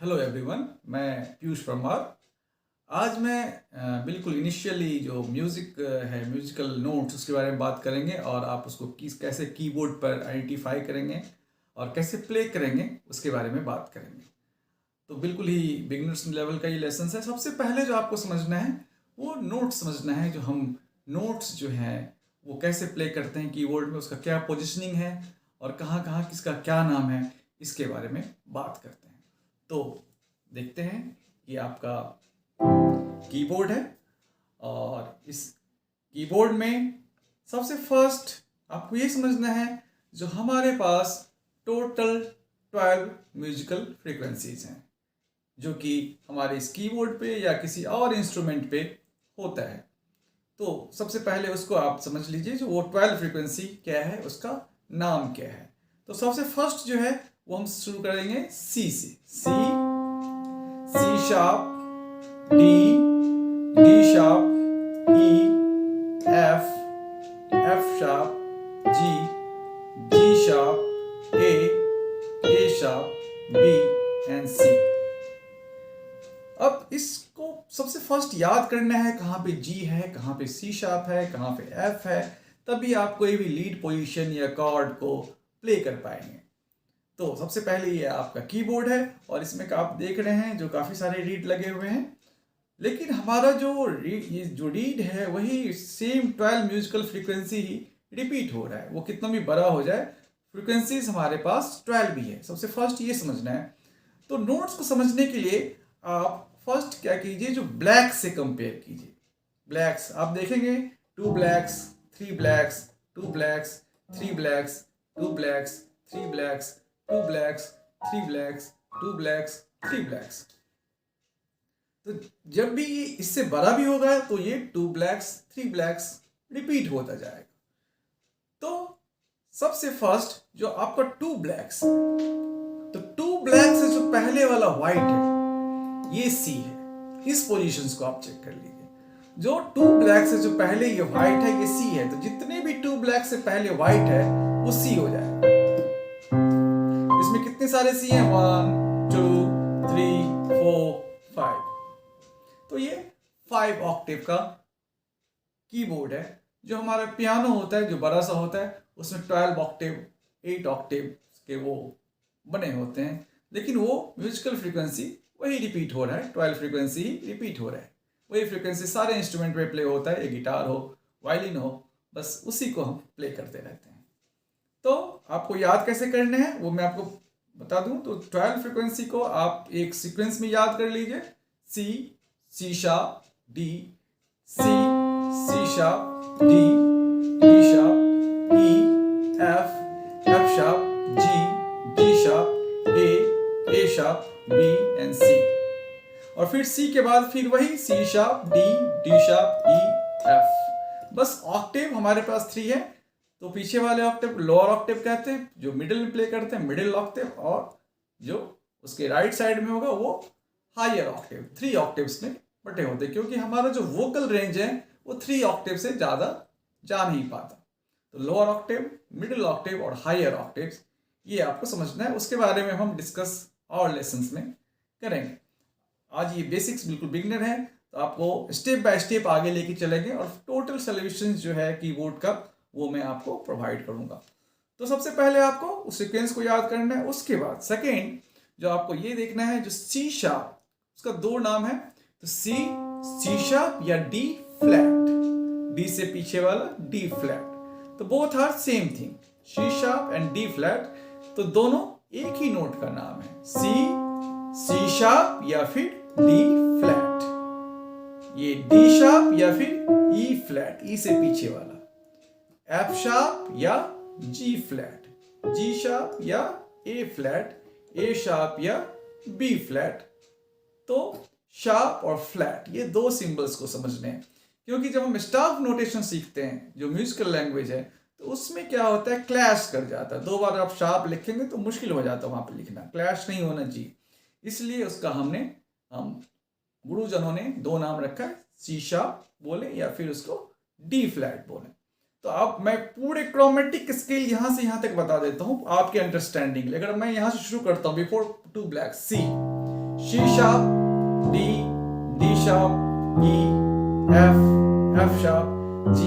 Hello everyone, मैं पीयूष परमार। आज मैं बिल्कुल इनिशियली जो म्यूज़िक है, म्यूज़िकल नोट्स, उसके बारे में बात करेंगे और आप उसको कैसे कीबोर्ड पर आइडेंटिफाई करेंगे और कैसे प्ले करेंगे उसके बारे में बात करेंगे। तो बिल्कुल ही बिगिनर्स लेवल का ये लेसन है। सबसे पहले जो आपको समझना है वो नोट्स समझना है। जो हम नोट्स जो हैं वो कैसे प्ले करते हैं कीबोर्ड में, उसका क्या पोजिशनिंग है और कहाँ कहाँ किसका क्या नाम है, इसके बारे में बात करते हैं। तो देखते हैं कि आपका कीबोर्ड है और इस कीबोर्ड में सबसे फर्स्ट आपको ये समझना है जो हमारे पास टोटल 12 म्यूजिकल फ्रीक्वेंसीज हैं, जो कि हमारे इस कीबोर्ड पे या किसी और इंस्ट्रूमेंट पे होता है। तो सबसे पहले उसको आप समझ लीजिए, जो वो 12 फ्रीक्वेंसी क्या है, उसका नाम क्या है। तो सबसे फर्स्ट जो है वो हम शुरू करेंगे सी से। C sharp, D, D sharp, E, F, F sharp, G, G sharp, A sharp, B and C. अब इसको सबसे फर्स्ट याद करना है कहाँ पे जी है, कहाँ पे सी शार्प है, कहाँ पे एफ है, तभी आप कोई भी लीड पोजीशन या कॉर्ड को प्ले कर पाएंगे। तो सबसे पहले ये आपका कीबोर्ड है और इसमें आप देख रहे हैं जो काफ़ी सारे रीड लगे हुए हैं, लेकिन हमारा ये जो रीड है वही सेम 12 म्यूजिकल फ्रीक्वेंसी ही रिपीट हो रहा है। वो कितना भी बड़ा हो जाए, फ्रीक्वेंसीज हमारे पास 12 भी है। सबसे फर्स्ट ये समझना है। तो नोट्स को समझने के लिए आप फर्स्ट क्या कीजिए, जो ब्लैक से कंपेयर कीजिए। ब्लैक्स आप देखेंगे, 2 blacks, 3 blacks, 2 blacks, 3 blacks, 2 blacks, 3 blacks, 2 blacks, 3 blacks, 2 blacks, 3 blacks. तो जब भी ये इससे बड़ा भी होगा तो ये 2 ब्लैक्स, 3 ब्लैक्स रिपीट होता जाएगा। तो सबसे फर्स्ट जो आपका 2 ब्लैक्स, तो 2 ब्लैक्स से जो पहले वाला व्हाइट है ये सी है। इस पोजीशंस को आप चेक कर लीजिए। जो 2 ब्लैक से जो पहले ये व्हाइट है ये सी है, तो जितने भी 2 ब्लैक से पहले व्हाइट है वो सी हो जाएगा। इसमें कितने सारे सी हैं? 1 2 3 4 5। तो ये 5 ऑक्टेव का कीबोर्ड है। जो हमारा पियानो होता है, जो बड़ा सा होता है, उसमें 12 ऑक्टेव, 8 ऑक्टेव के वो बने होते हैं, लेकिन वो म्यूजिकल फ्रीक्वेंसी वही रिपीट हो रहा है। 12 फ्रीक्वेंसी ही रिपीट हो रहा है। वही फ्रीक्वेंसी सारे इंस्ट्रूमेंट पे प्ले होता है, ये गिटार हो, वायलिन हो, बस उसी को हम प्ले करते रहते हैं। तो आपको याद कैसे करने हैं वो मैं आपको बता दूं। तो 12 फ्रीक्वेंसी को आप एक सीक्वेंस में याद कर लीजिए। C, C sharp, D, C, C sharp, D, D sharp, E, F, F sharp, G, G sharp, A sharp, B and C. और फिर सी के बाद फिर वही C sharp, D, D sharp, E, F. बस ऑक्टेव हमारे पास 3 है। तो पीछे वाले ऑक्टेव लोअर ऑक्टेव कहते हैं, जो मिडिल में प्ले करते हैं मिडिल ऑक्टेव, और जो उसके राइट साइड में होगा वो हायर ऑक्टेव। 3 ऑक्टेव्स में बटे होते हैं, क्योंकि हमारा जो वोकल रेंज है वो 3 ऑक्टेव से ज़्यादा जा नहीं पाता। तो लोअर ऑक्टेव, मिडिल ऑक्टेव और हायर ऑक्टेव, ये आपको समझना है। उसके बारे में हम डिस्कस और लेसन्स में करेंगे। आज ये बेसिक्स बिल्कुल बिगिनर है, तो आपको स्टेप बाय स्टेप आगे लेके चलेंगे और टोटल सोल्यूशन जो है कीबोर्ड का वो मैं आपको प्रोवाइड करूंगा। तो सबसे पहले आपको उस सीक्वेंस को याद करना है। उसके बाद सेकेंड जो आपको ये देखना है, जो सी शार्प, उसका 2 नाम है। तो सी, सी शार्प या डी फ्लैट, डी से पीछे वाला डी फ्लैट। तो both are same thing, C sharp and D flat. तो दोनों एक ही नोट का नाम है, सी, सी शार्प या फिर डी फ्लैट। ये डी शार्प या फिर ई फ्लैट, ई से पीछे वाला, एफ शार्प या जी फ्लैट, जी शार्प या ए फ्लैट, ए शार्प या बी फ्लैट। तो शार्प और फ्लैट, ये 2 सिंबल्स को समझने हैं, क्योंकि जब हम स्टाफ नोटेशन सीखते हैं जो म्यूजिकल लैंग्वेज है, तो उसमें क्या होता है, क्लैश कर जाता है। 2 बार आप शार्प लिखेंगे तो मुश्किल हो जाता है वहां पर लिखना, क्लैश नहीं होना चाहिए। इसलिए उसका हम गुरुजनों ने 2 नाम रखा है, सी शार्प बोले या फिर उसको डी फ्लैट बोले। तो अब मैं पूरे क्रोमेटिक स्केल यहां से यहां तक बता देता हूं आपके अंडरस्टैंडिंग। अगर मैं यहां से शुरू करता हूं, before 2 black, C, C sharp, D, D sharp, E, F, F sharp, G,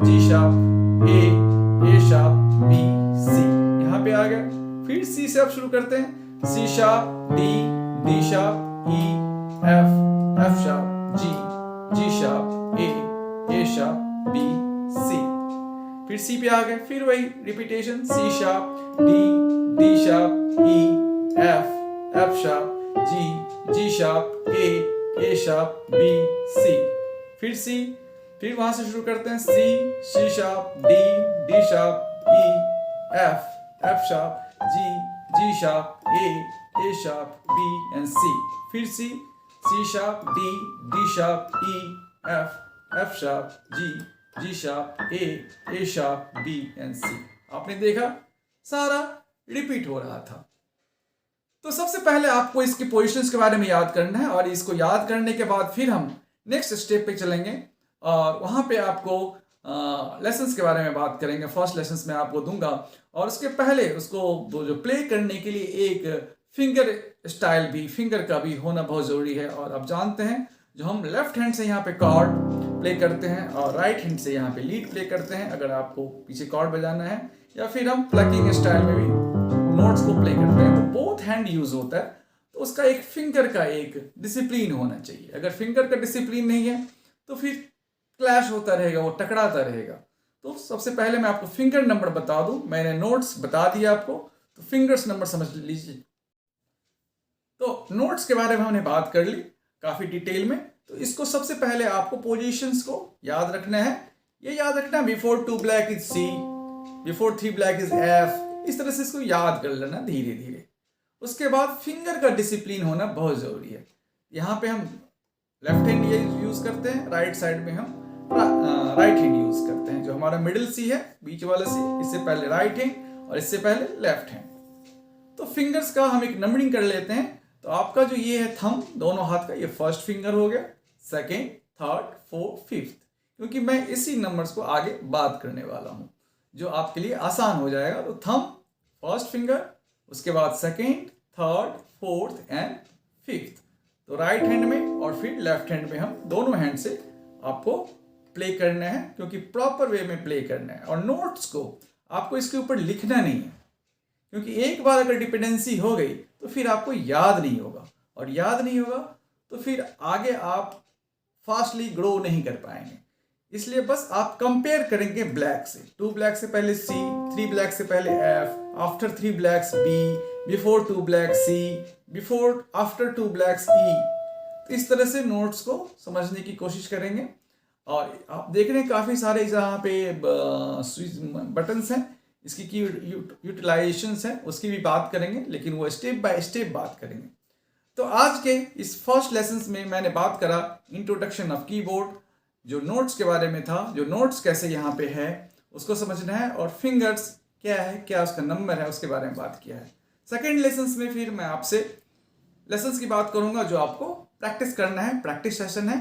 G sharp, A, A sharp, B, C। यहाँ पे आ गया। फिर C से अब शुरू करते हैं। C sharp, D, D sharp, E, F, F sharp, G, G sharp, A, A sharp, B, C। फिर C पे आ गए। फिर वही repetition, C sharp, D, D sharp, E, F, F sharp, G, G sharp, A, A sharp, B, C। फिर C, फिर वहां से शुरू करते हैं। C, C sharp, D, D sharp, E, F, F sharp, G, G sharp, A, A sharp, B and C। फिर C, C sharp, D, D sharp, E, F, F sharp, G, G sharp, A, A sharp, B and C। आपने देखा सारा repeat हो रहा था। तो सबसे पहले आपको इसकी पोजीशंस के बारे में याद करना है और इसको याद करने के बाद फिर हम नेक्स्ट स्टेप पे चलेंगे और वहां पे आपको लेसन्स के बारे में बात करेंगे। फर्स्ट लेसन्स में आपको दूंगा और उसके पहले उसको जो प्ले करने के लिए एक फिंगर स्टाइल भी, फिंगर का भी होना बहुत ज़रूरी है। और आप जानते हैं जो हम लेफ्ट हैंड से यहाँ पे कॉर्ड प्ले करते हैं और राइट हैंड से यहाँ पे लीड प्ले करते हैं अगर आपको पीछे कॉर्ड बजाना है, या फिर हम प्लकिंग स्टाइल में भी नोट्स को प्ले करते हैं, तो बोथ हैंड यूज होता है। तो उसका एक फिंगर का एक डिसिप्लिन होना चाहिए। अगर फिंगर का डिसिप्लिन नहीं है तो फिर क्लैश होता रहेगा, वो टकराता रहेगा। तो सबसे पहले मैं आपको फिंगर नंबर बता दूं, मैंने नोट्स बता दिया आपको, तो फिंगर्स नंबर समझ लीजिए। तो नोट्स के बारे में हमने बात कर ली काफी डिटेल में। तो इसको सबसे पहले आपको पोजीशंस को याद रखना है। ये याद रखना, before 2 black is C, before 3 black is F। इस तरह से इसको याद कर लेना धीरे धीरे। उसके बाद फिंगर का डिसिप्लिन होना बहुत जरूरी है। यहाँ पे हम लेफ्ट हैंड ये यूज करते हैं, राइट साइड में हम राइट हैंड यूज करते हैं। जो हमारा मिडिल C है, बीच वाला C, इससे पहले राइट हैंड और इससे पहले लेफ्ट हैंड। तो फिंगर्स का हम एक नंबरिंग कर लेते हैं। तो आपका जो ये है थंब, दोनों हाथ का, ये फर्स्ट फिंगर हो गया, सेकेंड, थर्ड, फोर्थ, फिफ्थ, क्योंकि मैं इसी नंबर्स को आगे बात करने वाला हूं जो आपके लिए आसान हो जाएगा। तो थंब फर्स्ट फिंगर, उसके बाद second, third, fourth and fifth. तो राइट हैंड में और फिर लेफ्ट हैंड में हम दोनों हैंड से आपको प्ले करना है, क्योंकि प्रॉपर वे में प्ले करना है। और नोट्स को आपको इसके ऊपर लिखना नहीं है, क्योंकि एक बार अगर डिपेंडेंसी हो गई तो फिर आपको याद नहीं होगा, और याद नहीं होगा तो फिर आगे आप फास्टली ग्रो नहीं कर पाएंगे। इसलिए बस आप कंपेयर करेंगे ब्लैक से। 2 ब्लैक से पहले C, 3 ब्लैक से पहले F, after 3 blacks B, before 2 black C, before after 2 blacks E। तो इस तरह से नोट्स को समझने की कोशिश करेंगे। और आप देख रहे हैं काफ़ी सारे जहाँ पे स्विच बटन्स हैं, इसकी की यूटिलाइजेशंस हैं, उसकी भी बात करेंगे, लेकिन वो स्टेप बाय स्टेप बात करेंगे। तो आज के इस फर्स्ट लेसन में मैंने बात करा इंट्रोडक्शन ऑफ कीबोर्ड, जो नोट्स के बारे में था, जो नोट्स कैसे यहाँ पे है उसको समझना है, और फिंगर्स क्या है, क्या उसका नंबर है, उसके बारे में बात किया है। सेकेंड लेसन में फिर मैं आपसे लेसन्स की बात करूंगा जो आपको प्रैक्टिस करना है, प्रैक्टिस सेशन है,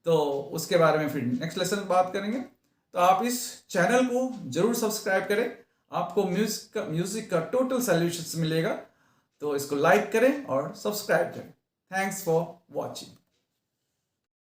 तो उसके बारे में फिर नेक्स्ट लेसन में बात करेंगे। तो आप इस चैनल को जरूर सब्सक्राइब करें, आपको म्यूजिक का टोटल सॉल्यूशंस मिलेगा। तो इसको लाइक करें और सब्सक्राइब करें। Thanks for watching.